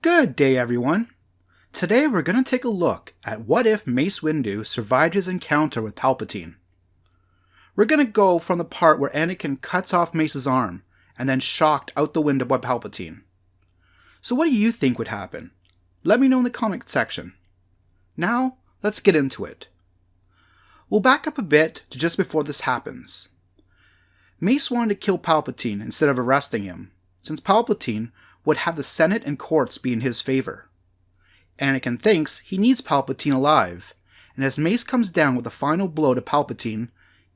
Good day, everyone. Today we're going to take a look at what if Mace Windu survived his encounter with Palpatine. We're going to go from the part where Anakin cuts off Mace's arm and then shocked out the window by Palpatine. So what do you think would happen? Let me know in the comment section. Now, let's get into it. We'll back up a bit to just before this happens. Mace wanted to kill Palpatine instead of arresting him, since Palpatine would have the Senate and courts be in his favor. Anakin thinks he needs Palpatine alive, and as Mace comes down with a final blow to Palpatine,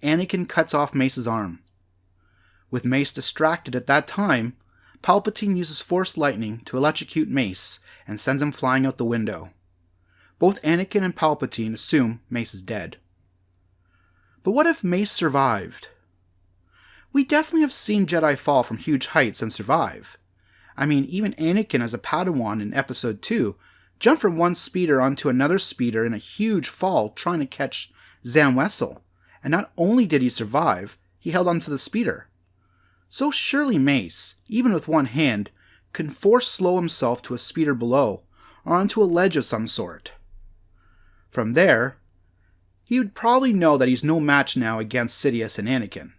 Anakin cuts off Mace's arm. With Mace distracted at that time, Palpatine uses Force Lightning to electrocute Mace and sends him flying out the window. Both Anakin and Palpatine assume Mace is dead. But what if Mace survived? We definitely have seen Jedi fall from huge heights and survive. I mean, even Anakin as a Padawan in Episode 2 jumped from one speeder onto another speeder in a huge fall trying to catch Zam Wesell, and not only did he survive, he held onto the speeder. So surely Mace, even with one hand, can force slow himself to a speeder below, or onto a ledge of some sort. From there, he would probably know that he's no match now against Sidious and Anakin.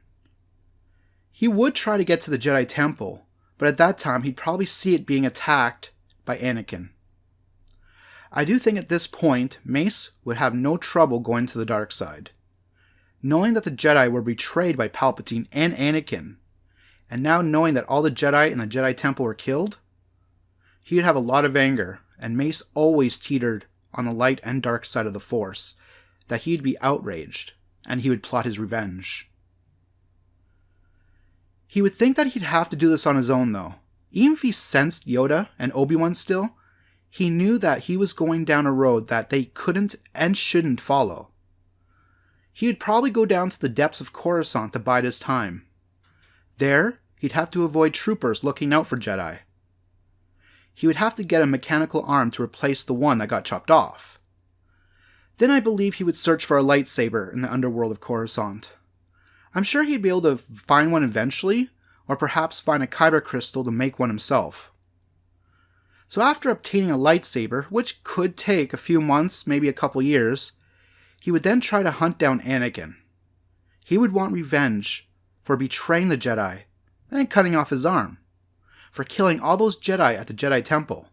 He would try to get to the Jedi Temple, but at that time he'd probably see it being attacked by Anakin. I do think at this point, Mace would have no trouble going to the dark side. Knowing that the Jedi were betrayed by Palpatine and Anakin, and now knowing that all the Jedi in the Jedi Temple were killed, he would have a lot of anger, and Mace always teetered on the light and dark side of the Force, that he'd be outraged, and he would plot his revenge. He would think that he'd have to do this on his own though. Even if he sensed Yoda and Obi-Wan still, he knew that he was going down a road that they couldn't and shouldn't follow. He would probably go down to the depths of Coruscant to bide his time. There, he'd have to avoid troopers looking out for Jedi. He would have to get a mechanical arm to replace the one that got chopped off. Then I believe he would search for a lightsaber in the underworld of Coruscant. I'm sure he'd be able to find one eventually, or perhaps find a kyber crystal to make one himself. So after obtaining a lightsaber, which could take a few months, maybe a couple years, he would then try to hunt down Anakin. He would want revenge for betraying the Jedi and cutting off his arm, for killing all those Jedi at the Jedi Temple.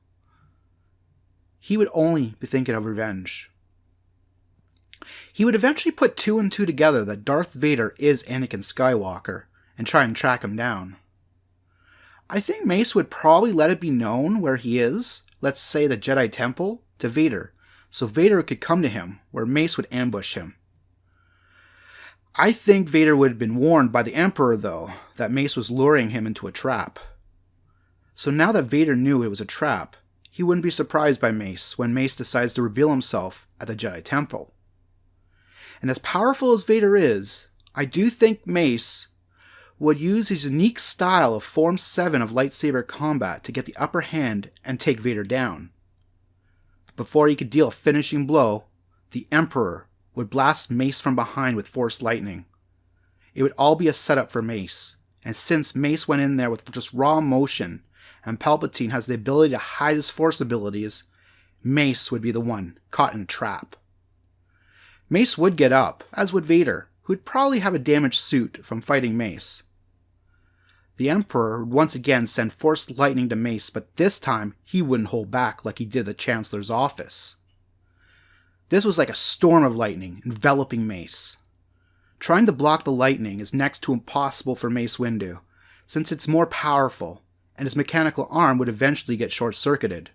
He would only be thinking of revenge. He would eventually put two and two together that Darth Vader is Anakin Skywalker and try and track him down. I think Mace would probably let it be known where he is, let's say the Jedi Temple, to Vader, so Vader could come to him, where Mace would ambush him. I think Vader would have been warned by the Emperor, though, that Mace was luring him into a trap. So now that Vader knew it was a trap, he wouldn't be surprised by Mace when Mace decides to reveal himself at the Jedi Temple. And as powerful as Vader is, I do think Mace would use his unique style of Form 7 of lightsaber combat to get the upper hand and take Vader down. Before he could deal a finishing blow, the Emperor would blast Mace from behind with Force Lightning. It would all be a setup for Mace, and since Mace went in there with just raw emotion, and Palpatine has the ability to hide his Force abilities, Mace would be the one caught in a trap. Mace would get up, as would Vader, who would probably have a damaged suit from fighting Mace. The Emperor would once again send Force Lightning to Mace, but this time he wouldn't hold back like he did the Chancellor's office. This was like a storm of lightning enveloping Mace. Trying to block the lightning is next to impossible for Mace Windu, since it's more powerful, and his mechanical arm would eventually get short-circuited.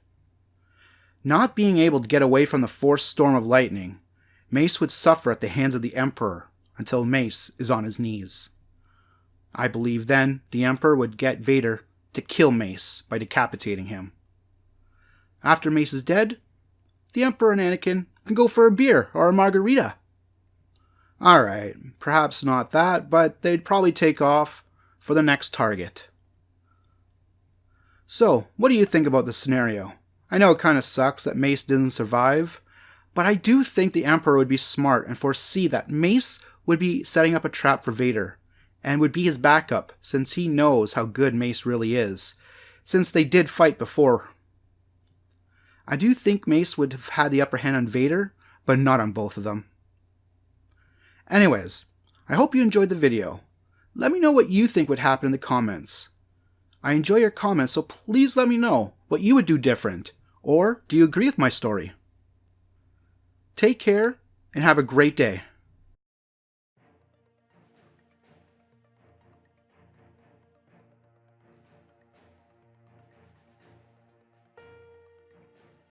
Not being able to get away from the forced storm of lightning, Mace would suffer at the hands of the Emperor until Mace is on his knees. I believe then the Emperor would get Vader to kill Mace by decapitating him. After Mace is dead, the Emperor and Anakin can go for a beer or a margarita. Alright, perhaps not that, but they'd probably take off for the next target. So, what do you think about this scenario? I know it kind of sucks that Mace didn't survive, but I do think the Emperor would be smart and foresee that Mace would be setting up a trap for Vader, and would be his backup since he knows how good Mace really is, since they did fight before. I do think Mace would have had the upper hand on Vader, but not on both of them. Anyways, I hope you enjoyed the video. Let me know what you think would happen in the comments. I enjoy your comments, so please let me know what you would do different, or do you agree with my story? Take care, and have a great day.